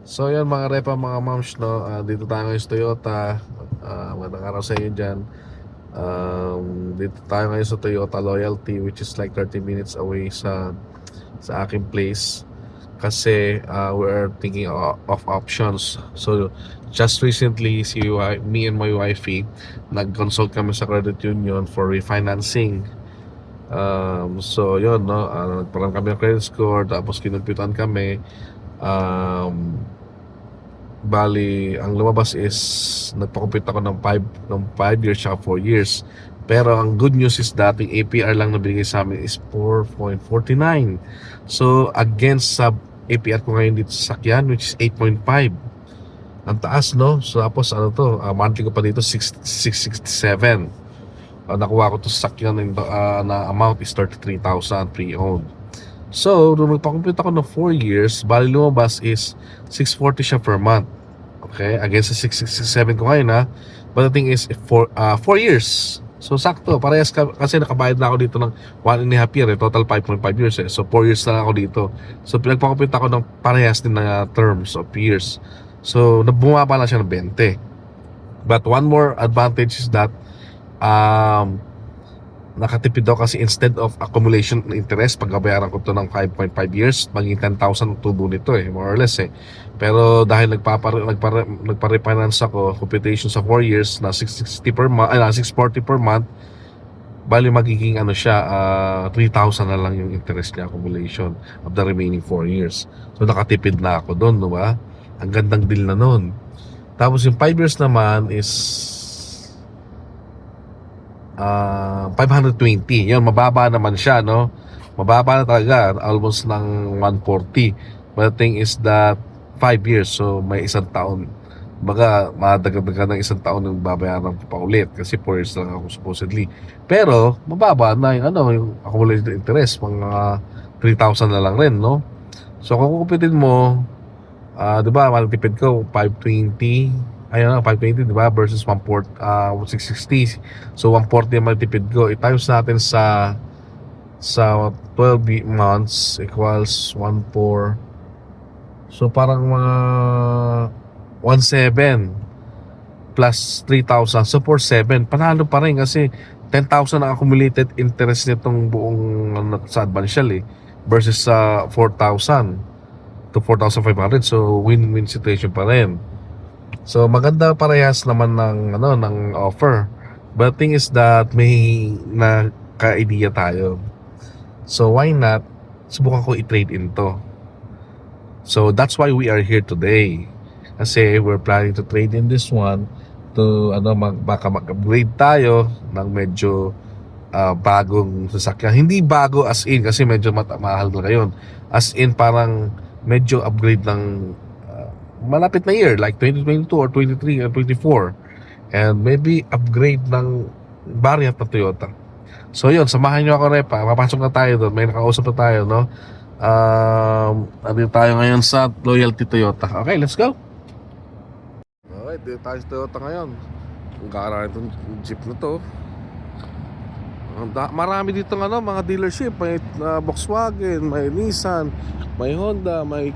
So yan mga repa, mga moms, no? Dito tayo ngayon sa Toyota. Magandang araw sa inyo dyan. Dito tayo ngayon sa Toyota Loyalty, which is like 30 minutes away sa aking place. Kasi we're thinking of options. So just recently, me and my wifey, nag-consult kami sa credit union for refinancing. So yun, no? Nagparang kami ng credit score, tapos kinumputan kami. Bali, ang lumabas is nagpa-compute ako ng 5 years at 4 years. Pero ang good news is dating APR lang na binigay sa amin is 4.49. So, against sa APR ko ngayon dito sa sakyan, which is 8.5. Ang taas, no? So, tapos ano to, monthly ko pa dito 667. Nakuha ko to sa sakyan na amount is 33,000 pre-owned. So, nung nagpa-compute ako ng 4 years, bali lumabas is 640 siya per month. Okay? Against sa 667 ko ngayon, ha? But the thing is, 4 years. So, sakto. Parehas kasi nakabayad na ako dito ng 1.5 year. Total 5.5 years. So, 4 years na lang ako dito. So, pinagpa-compute ako ng parehas din na terms of years. So, bumaba lang siya ng 20. But one more advantage is that, nakatipid daw kasi instead of accumulation interest, pagbabayaran ko to ng 5.5 years, maging 10,000 ang tubo nito more or less Pero dahil nagpa-refinance ako, computation sa 4 years na 660 per month, 640 per month, bali magiging siya, 3,000 na lang yung interest niya accumulation of the remaining 4 years. So nakatipid na ako doon, no ba? Ang gandang deal na noon. Tapos yung 5 years naman is 520. Yun, mababa naman siya, no? Mababa na talaga, almost ng 140. But the thing is that 5 years, so may isang taon. Baga, madagdagan ng isang taon yung babayaran ko pa ulit kasi 4 years lang ako supposedly. Pero, mababa na yung accumulated interest, mga 3,000 na lang rin, no? So, kung kukupitin mo, di ba, matipid ko, 520, ayun na, 520, di ba, versus 660. So, 140 yung matipid ko. I-times natin sa 12 months equals 1.4. So, parang mga 1.7 plus 3,000. So, 4.7. Panalo pa rin kasi 10,000 ang accumulated interest nitong buong sa advantial versus sa 4,000 to 4,500. So, win-win situation pa rin. So maganda parehas naman ng offer. But the thing is that may naka-idea tayo. So why not subukan ko i-trade into. So that's why we are here today. Kasi we're planning to trade in this one to baka mag-upgrade tayo ng medyo bagong sasakyan. Hindi bago as in kasi medyo mahal na ngayon. As in parang medyo upgrade ng malapit na year like 2022 or 23 or 24, and maybe upgrade ng variant ng Toyota. So yun, samahan nyo ako repa, papasok na tayo doon, may nakausap na tayo, no? Andito tayo ngayon sa Loyalty Toyota. Okay, let's go. Alright, dito tayo sa Toyota ngayon. Ang gara itong jeep na to. Marami dito mga dealership. May Volkswagen, may Nissan, may Honda, may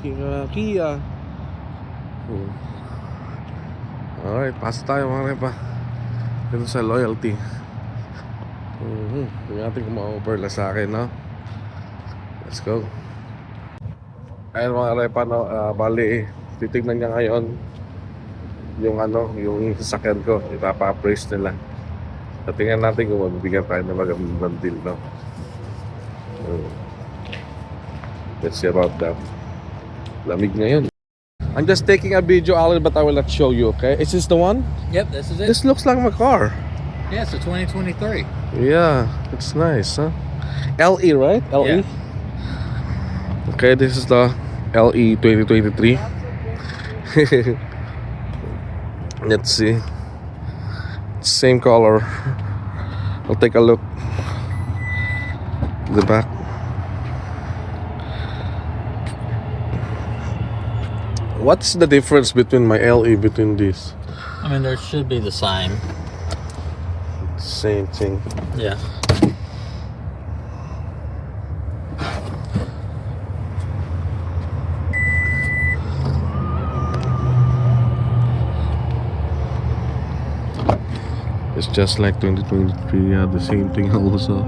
Kia. Alright, pasok tayo mga repa dito sa Loyalty. Tingnan natin kung ma-overla sa akin, no? Let's go. Ayun mga repa, no? Bali, titignan niya ngayon yung sasakyan ko. Ipapa-appraise nila. So, tingnan natin kung mabibigyan tayo ng magandang deal, no? Let's see about that. Lamig ngayon. I'm just taking a video, Alan, but I will not show you, okay? Is this the one? Yep, this is it. This looks like my car. Yeah, it's a 2023. Yeah, it's nice, huh? LE, right? LE? Yeah. Okay, this is the LE 2023. Let's see. Same color. I'll take a look. The back. What's the difference between my LE between these? I mean, there should be the same. Same thing. Yeah. It's just like 2023. Yeah, the same thing also.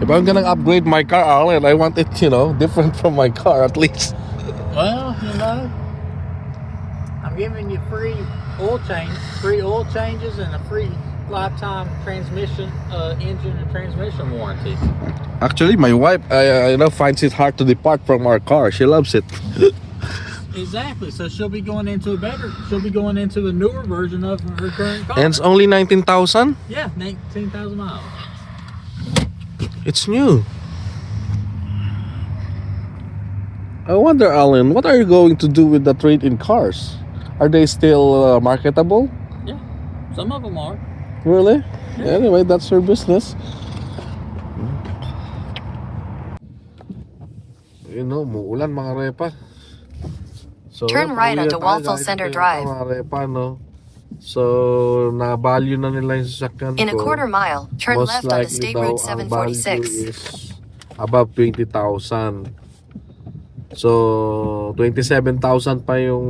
If I'm gonna upgrade my car, Alan, I want it, different from my car at least. Well, I'm giving you free oil changes, and a free lifetime transmission, engine and transmission warranty. Actually, my wife, finds it hard to depart from our car. She loves it. Exactly. So she'll be going into a newer version of her current car. And it's only 19,000. Yeah, 19,000 miles. It's new. I wonder, Alan, what are you going to do with the trade-in cars? Are they still marketable? Yeah, some of them are. Really? Anyway, that's your business. Muulan mga repa. So, Turn right pauwi na onto tayo Walthall dahil Center kaya Drive. Mga repa, no? So, na-value na nila yung sasakyan In a ko. quarter mile, turn Most left onto likely State daw, Route ang value 746. is above 20,000. So, 27,000 pa yung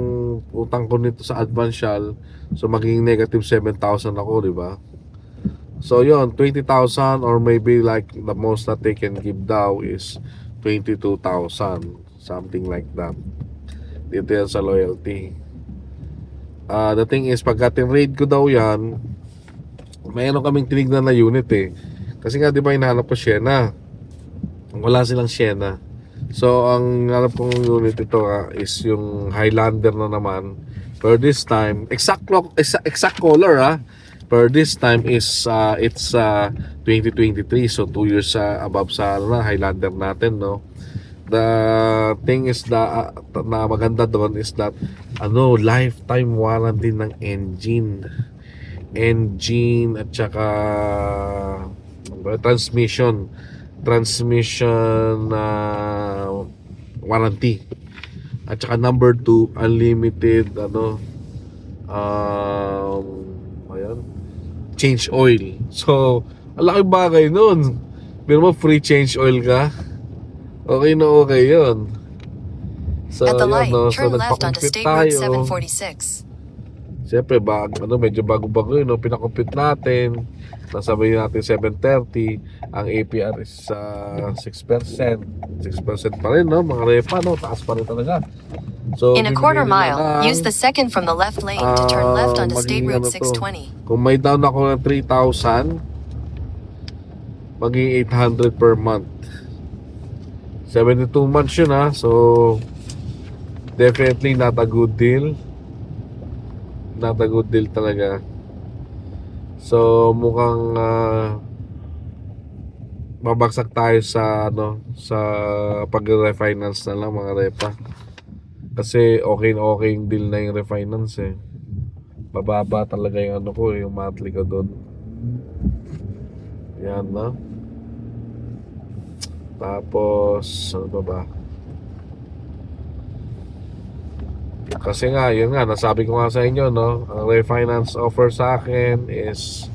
utang ko nito sa Advancial. So, magiging negative 7,000 ako, di ba? So, yun, 20,000 or maybe like the most that they can give daw is 22,000. Something like that. Dito yan sa loyalty. The thing is, pagka tinrade ko daw yan, mayroon kaming tinignan na unit eh. Kasi nga, di ba, hinahanap ko Sienna. Wala silang Sienna. So, ang hanap kong unit ito is yung Highlander na naman. For this time, exact color For this time is it's 2023, so 2 years above sa Highlander natin, no. The thing is na maganda doon is that lifetime warranty ng engine at saka transmission warranty. At saka number 2, unlimited change oil. So, ang laking bagay nun. Pero mo free change oil ka. Okay na okay yun. So, At the light, So, turn left onto nagpa-compute State Route tayo. 746. Siyempre, medyo bago-bago yun, pinakompute natin. Nasabi natin 730. Ang APR is 6%. 6% pa rin, no? Mga repa, no? Taas pa rin talaga. So, In a quarter bibili mile, na lang, use the second from the left lane to turn left onto State magiging Route to. 620. Kung may down ako ng 3,000, magiging 800 per month. 72 months yun, ha? So, definitely not a good deal. Not a good deal talaga. So, mukhang babagsak tayo sa sa pag-refinance na lang, mga repa. Kasi okay yung deal na yung refinance eh. Bababa talaga yung yung monthly ko doon. Yan, no? Tapos, ano ba? Kasi nga, yun nga, nasabi ko nga sa inyo, no? Ang refinance offer sa akin is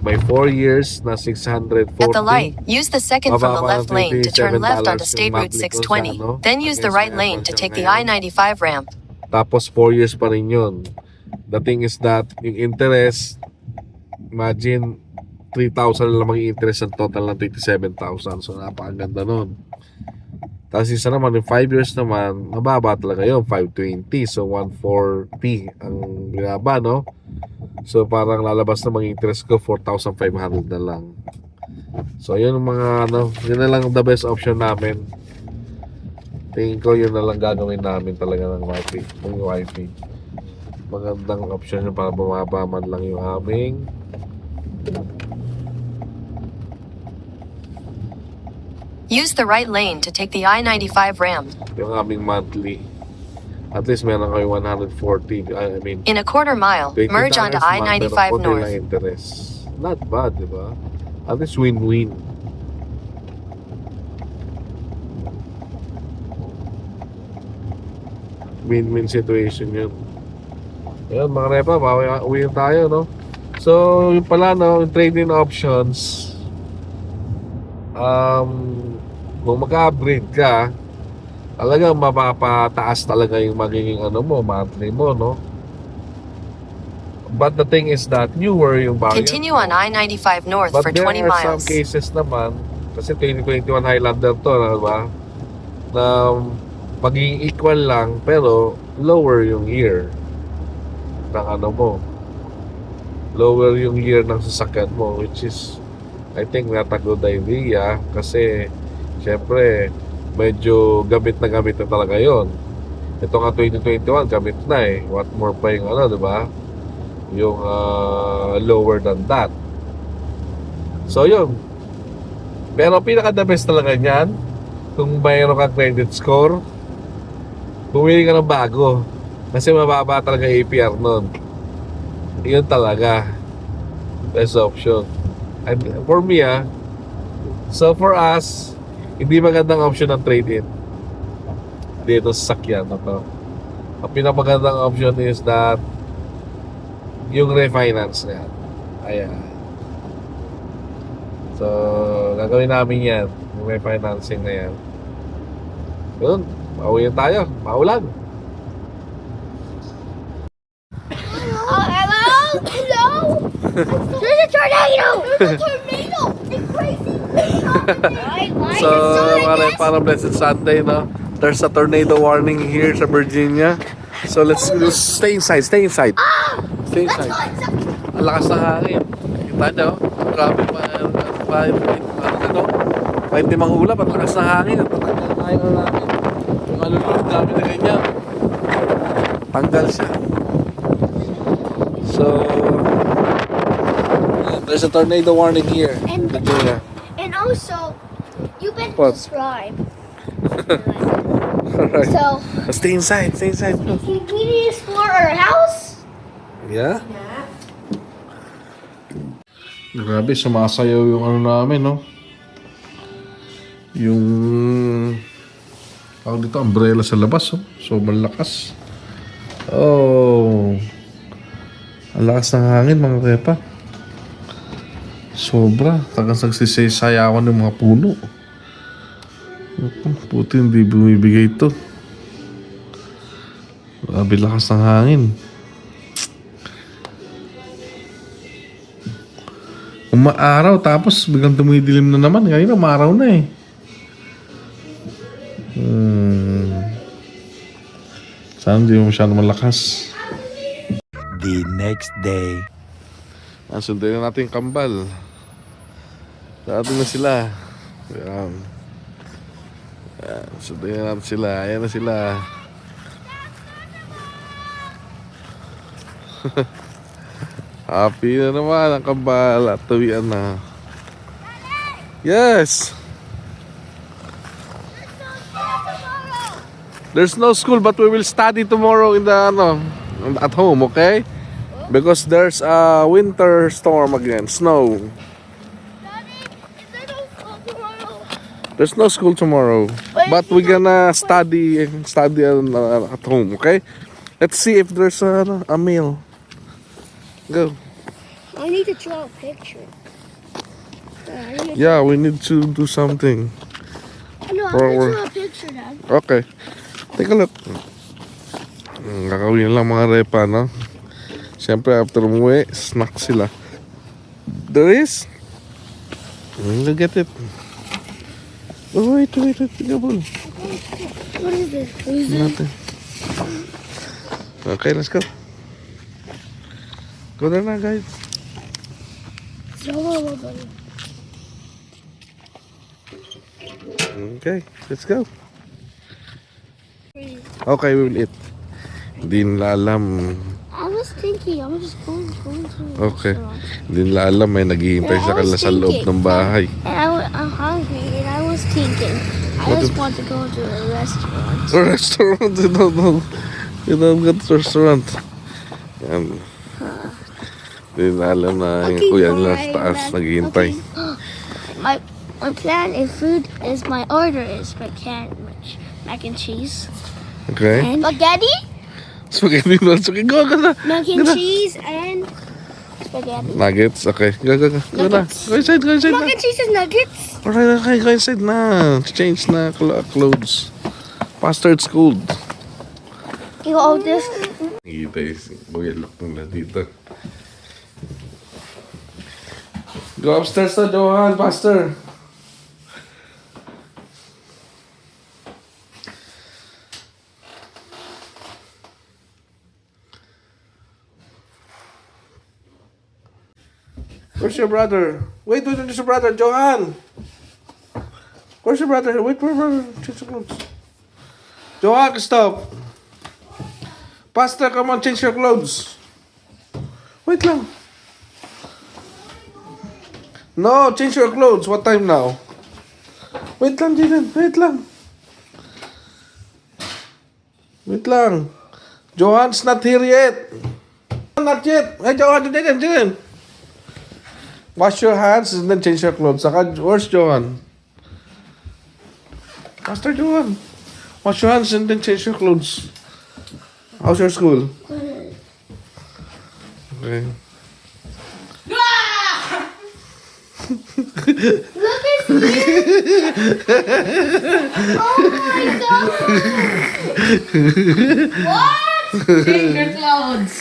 may 4 years na 640. At the light, use the second from the Mababa left lane to turn left onto $27 State yung Route monthly ko sa 620. Then use the right against lane to Advancial take the ngayon. I-95 ramp. Tapos 4 years pa rin yun. The thing is that yung interest, imagine 3,000 lang maging interest, ang total ng 27,000. So napakaganda nun. Tapos isa naman, yung 5 years naman, mababa talaga yun, 520. So 140 ang binaba, no? So parang lalabas na mga interest ko 4,500 na lang. So yun yung mga yun na lang the best option namin. Tingin ko yun na lang gagawin namin talaga ng wifi. Yung wifi. Magandang option yun para bumaba man lang yung aming Use the right lane to take the I-95 ramp. yung aming monthly. At least meron kayo 140. I mean, In a quarter mile, 20 merge onto dollars month, I-95 pero 40 North. lang interest. Not bad, di ba? At least win-win. Win-win situation yun. Ayun, mga repa, uwi tayo, no? So, yung pala, yung trading options, kung mag-upgrade ka, talagang mapapataas talaga yung magiging monthly mo, no? But the thing is that newer yung variant. Continue on I-95 North But for there 20 are some miles. cases naman, kasi 2021 Highlander to, diba? Na magiging equal lang, pero lower yung year ng ano mo. Lower yung year ng sasakyan mo, which is, I think, not a good idea. Kasi, syempre, medyo gamit na talaga yon. Ito nga 2021, gamit na eh. What more pa yung ano, diba? Yung lower than that. So yun. Pero pinaka the best talaga niyan, kung mayroon kang credit score, pumili ka ng bago. Kasi mababa talaga APR nun. Yun talaga best option. And for me so for us, hindi magandang option ng trade-in dito sa sakyan na to. Ang pinapagandang option is that yung refinance na yan. Ayan. So, gagawin namin yan. Yung refinancing na yan. Yun. Pauwi tayo. Maulan. Oh, hello? Hello? There's a tornado! There's a tornado! It's crazy! Why So, para blessed Sunday, no? There's a tornado warning here sa Virginia. So, let's stay inside. Stay inside. Stay inside. Ang lakas ng hangin. Kita nyo? Grabe pa. Kahit di mangulap, ang lakas ng hangin. Ayaw na namin. Yung alulunod namin na ganyan. Tanggal siya. So, there's a tornado warning here. And- Virginia. And also, you better What? subscribe. Alright. So, Stay inside. Stay inside. can we explore our house? Yeah? Grabe, sumasayaw yung ano namin, no? Yung tawag dito, umbrella sa labas, oh. So, malakas. Oh. Ang lakas ng hangin, mga repa. Sobra. Tagang nagsisayawan ng mga puno. Puti, hindi bumibigay ito. Grabe lakas ng hangin. Umaaraw tapos biglang tumidilim na naman. Ngayon umaaraw na eh. Sana hindi mo masyado malakas. The next day. Sundan na natin yung kambal. Dating na sila. Ayan. Ayan. Sundan na natin sila. Ayan na sila. Happy na naman ang kambal at tuwian na. Yes! There's no school but we will study tomorrow in the at home, okay? Because there's a winter storm again, snow. There's no school tomorrow, but we're gonna study at home, okay? Let's see if there's a meal. Go. I need to draw a picture. Yeah, we need to do something. No, I Or- want to draw a picture, Dad. Okay. Take a look. Kakawin lang mga repa, no? Siyempre, after umuwi, snack sila. There is? Look at it. Oh, wait. Gabon. What is this? What is this? Nothing. Okay, let's go. Go there na, guys. Okay, let's go. Okay, we will eat. Hindi nila alam. I was thinking, I was just going to the Okay. restaurant. Hindi nila alam, may naghihintay sa kanila sa loob ng bahay. And I'm hungry, and I was thinking, I What just the- want to go to a restaurant. A restaurant? You don't go to restaurant. Yan. Hindi na alam na yung kuya nila sa taas naghihintay. My plan is food is my order is mac and cheese Okay? and spaghetti, Spaghetti noodles. Okay, go na. mac and cheese and spaghetti. Nuggets. Okay. Go na. Nuggets. Go inside Mac na. and cheese and nuggets. Alright, okay. Go inside na. Change na clothes. Faster, it's cold. You hold this. Kita is Kuya Lok nila dito. Go upstairs na, Johan, faster. Where's your brother? Wait, where's your brother, Johan? Where's your brother? Wait, brother. Change your clothes. Johan, stop. Pastor, come on, change your clothes. Wait lang. No, change your clothes. What time now? Wait lang, Jaden. Wait lang. Wait lang. Johan's not here yet. Not yet. Hey, Johan, Jaden. Wash your hands and then change your clothes. Saka, where's Johan? Pastor Johan. Wash your hands and then change your clothes. How's your school? Okay. Look at me! Oh my god! What? Change your clothes.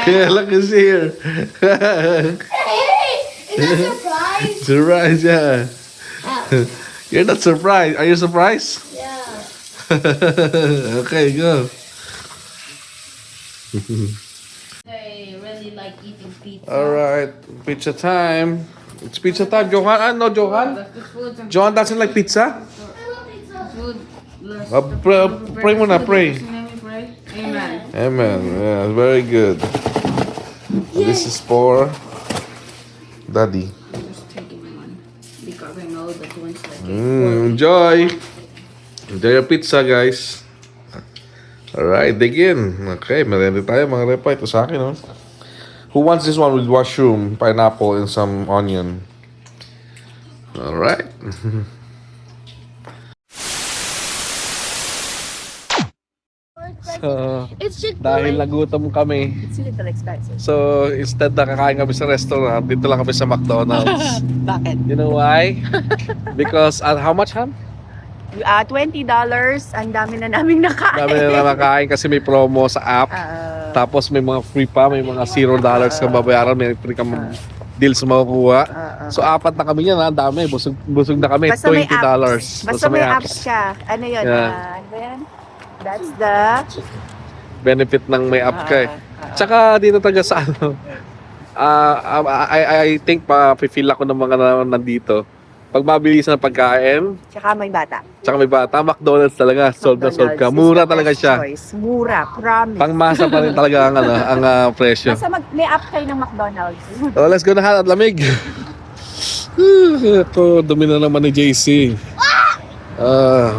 Yeah, look who's here. Hey! Is that a surprise? Surprise, yeah. Ow. You're not surprised. Are you surprised? Yeah. Okay, go. They really like eating pizza. Alright, pizza time. It's pizza time. Johan? Ah, no, Johan? The food and Johan doesn't like pizza? food. Pray muna, pray. Let me pray. Amen. Amen. Yeah, very good. This is for Daddy. I'm just taking one because I know that one's like Enjoy. Enjoy your pizza, guys. Alright, dig in. Okay, meron tayo mga repa. Ito sa akin, oh. Who wants this one with mushroom, pineapple, and some onion? Alright. So, It's just dahil nagutom kami, It's a little expensive. so instead na kakain kami sa restaurant, dito lang kami sa McDonald's. Bakit? You know why? Because, how much, Han? $20. Ang dami na namin nakain. Dami na nakakain kasi may promo sa app. Tapos may mga free pa, may mga $0 kang babayaran, may free kang deals makukuha. So apat na kami yan, ang dami. Busog na kami, Basta may $20. apps. Basta may apps ka. Ano yun? Yeah. Ano ba yan? That's the... Benefit ng may app ka eh. Tsaka dito taga sa ano, I think pa-feel ako ng mga nandito. Pag mabilis na pagkain, Tsaka may bata. tsaka may bata, McDonald's talaga, sold na sold ka. McDonald's is Mura the talaga best siya. choice. Mura, promise. Pangmasa pa rin talaga ang, ang presyo. Basta may app kayo ng McDonald's. Oh, let's go na Han at lamig. Ito, dumi na naman ni JC.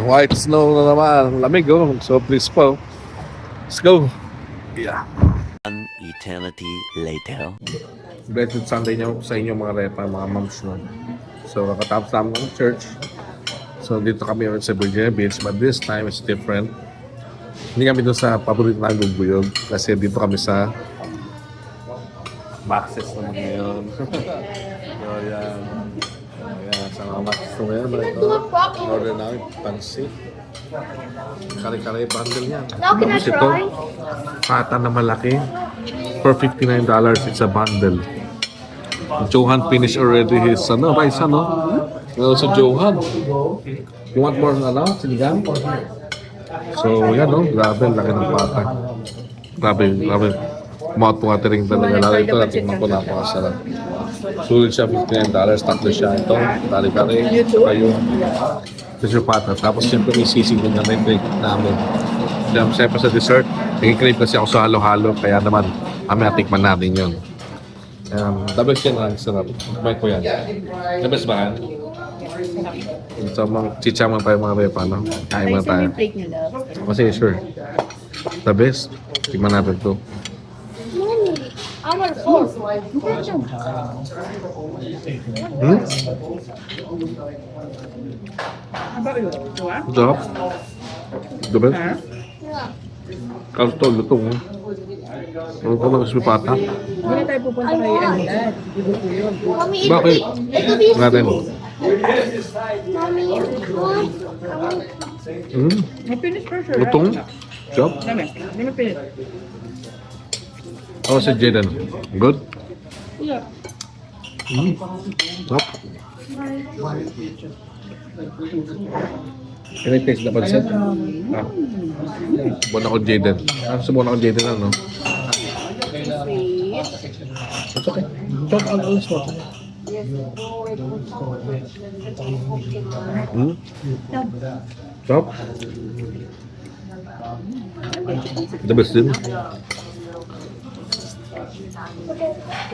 White snow na naman. Lamig, oh. So, please po. Let's go. Yeah. An eternity later. Blessed Sunday niyo sa inyo mga repa, mga moms, no? So, kakatapos namin ng church. So, dito kami ulit sa Virginia Beach, but this time it's different. Hindi kami doon sa paborito namin Bubuyog kasi dito kami sa Maxis naman ngayon. So, yan. Ayan, sa mga Maxis naman yan. Order namin, pansit. Kare-kare bundle yan. Now can I Tapos ito, try? pata na malaki. For $59, it's a bundle. Johan finished already his, rice, Also, Johan. You want more, sinigang? So, yan, grabe, laki ng pata. Grabe. Mouth-watering talaga. Lalo ito, natin ko napakasarap. Sulit siya, $59. Tatlo siya. Ito, kare-kare, kayo. Ito siya pata. Tapos, siyempre, may sisig din na may drink namin. Siyempre sa dessert, nag-crave kasi ako sa halo-halo. Kaya naman, kami natikman natin yun. The best yan lang, sarap. Kumain ko yan. The best ba yan? So, chichaman pa yung mga repa, no? Kain muna tayo. plate nila. Kasi sure. The best. Tingnan natin to. Mommy, I'm on phone. Sarap. The best. Yeah. Kaso to, lutong. Ano ko lang sa pata? Hindi tayo pupunta kay Anilad. Mommy, it Bakit? will be Natin. Mommy, what? Mm. May finish pressure. Lutong? Chop? Oh, si Jaden. Good? Yeah. Chop? Can I taste the pancit? Ah. Subuan ako Jaden. Subuan ako Jaden ano? It's okay. Chop ang alas mo. Chop? The best din.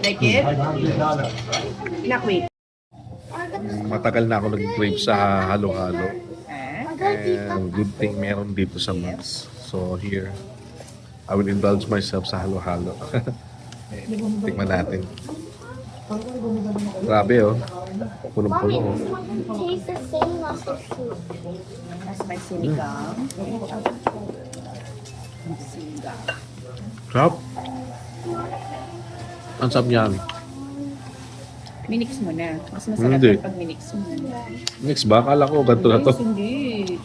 Like it? Wait. Matagal na ako nag-crave sa halo-halo. And good thing meron dito sa Max. So here, I will indulge myself sa halo-halo. Tikman natin. Grabe oh. Punong-puno oh. Tastes the same as the soup. Mas may sinigang. Sinigang. Sarap. Ang sarap niyan. Minix mo na. Mas masarap Hindi. yung pag minix mo. Next ba? Akala ko ganito na to. Yes, hindi.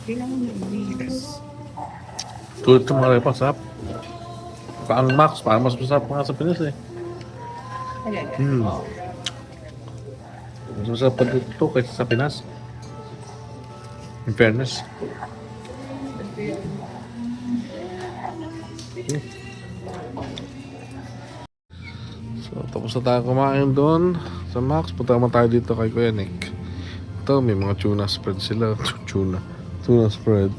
Kailangan mo minix. Tulad sa mga repa, sarap. Parang Max, parang mas masarap mga sa Pinas eh. Talaga. Mas masarap pa dito kaysa sa Pinas. In fairness. So, tapos na tayo kumain doon sa Max. Punta naman tayo dito kay Kuya Nick. Ito, may mga tuna spread sila. Tuna spread.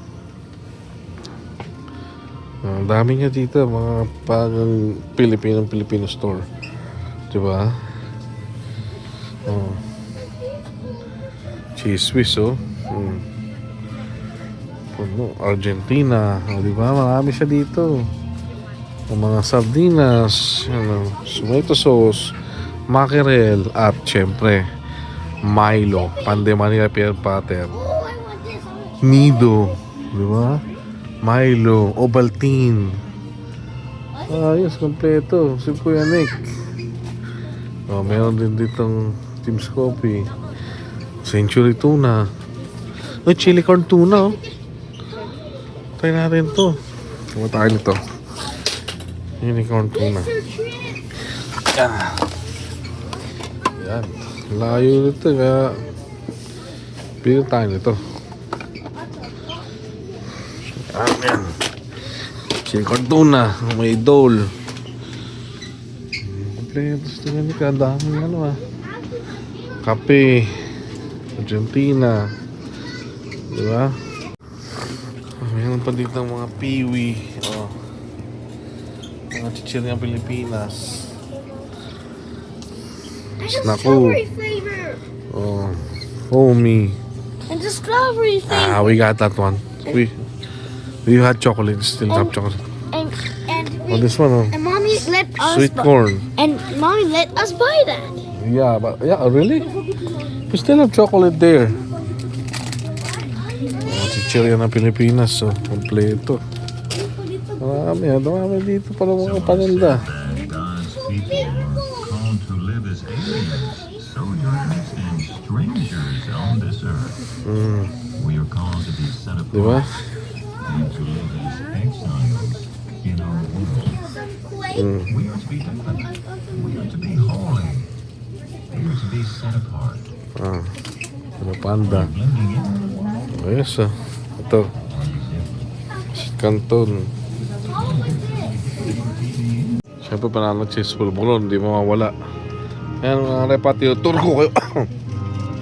Ang dami nga dito, mga parang Filipino store. Diba? Oh. Cheese Swiss, oh. Puno. Argentina. Oh, diba? Marami siya dito. Ang mga sardinas, tomato sauce, mackerel, at syempre, Milo, Pande Manila Pierre Pater, Nido, di ba? Milo, Ovaltine. Ayos, kompleto. Si Kuya Nick. Oh, meron din ditong Tim's Coffee, Century Tuna. May chili corn tuna, oh. Try natin to. Tama tayo nito. Unicorn tuna. Yan. Layo nito kaya pili tayo nito. Yan. Unicorn tuna. May dole. Kompleto sa tingin ni kadaming ano ah. Kape. Argentina. Diba? Mayroon pa dito ng mga piwi. Oh. Mga chichirya ng Pilipinas. And the Naku. strawberry flavor. Oh, foamy. And the strawberry flavor. We got that one. We had chocolate. Still have chocolate. And Oh, this one, oh. and mommy let us Sweet corn. and mommy let us buy that. Yeah, but yeah, really? We still have chocolate there. Oh, chichirya ng Pilipinas. So, kompleto. Marami dito pala mga paninda. God's people are called to live as aliens, sojourners, and strangers on this earth. We are called to be set Diba? apart and to live as exiles in our world. We are to be different. We are to be holy. We are to be set apart. Ano panda. Blending in. Oh, yes, ah. Ito. Canton. Siyempre panalo cheese pulbulon, hindi mawawala. Ayan mga repatio, tour ko kayo.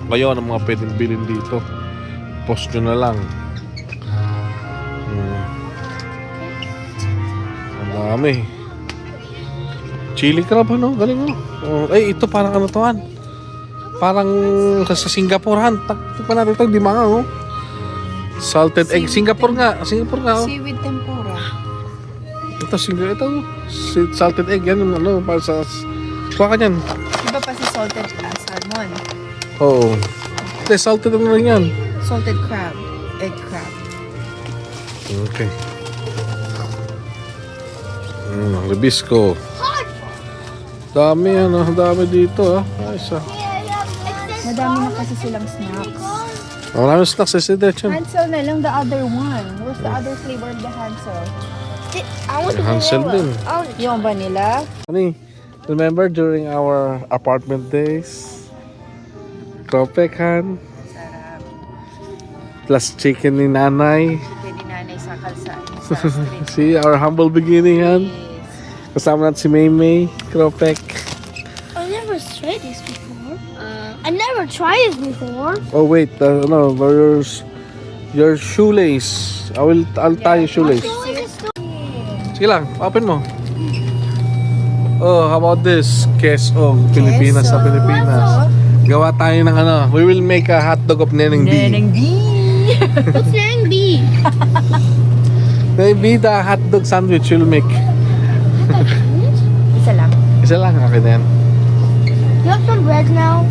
Kayo ng mga pwedeng bilhin dito. Post nyo na lang. Ang dami. Chili crab ano, galing mo. Ay, ito parang ano to han. Parang sa Singapore han. Tikman natin ito, di mga oh. Salted egg, Singapore nga oh. Seaweed tempura. Ito, salted egg, yan yung ano, para sa... Kuha ka yan. Iba pa si salted salmon. Oo. Hindi, salted ano lang yan. Salted crab. Egg crab. Okay. Ribisco. Dami dito ah. Ayos ah. Madami na kasi silang snacks. Maraming snacks sa Chan. Hansel na lang, the other one. Where's the other flavor of the Hansel? I want the Hansel vanilla. din. I want the Yung vanilla? Honey, remember during our apartment days? Kropek, Han? Sarap. Plus chicken ni nanay. Pwede nanay sa kalsaan. Sa street. See, our humble beginning, Han? Yes. Kasama natin si Maymay, Kropek. I never tried this before. I never tried this before. Oh wait, no, your shoelace. I'll tie your shoelace. Sige lang, open mo. Oh, how about this? Queso, Pilipinas sa Pilipinas. Gawa tayo ng ano, we will make a hotdog of Neneng B. Neneng B! What's name B? Neneng B, the hotdog sandwich you'll make. Isa lang. Isa lang, akin na yan. You have some bread now?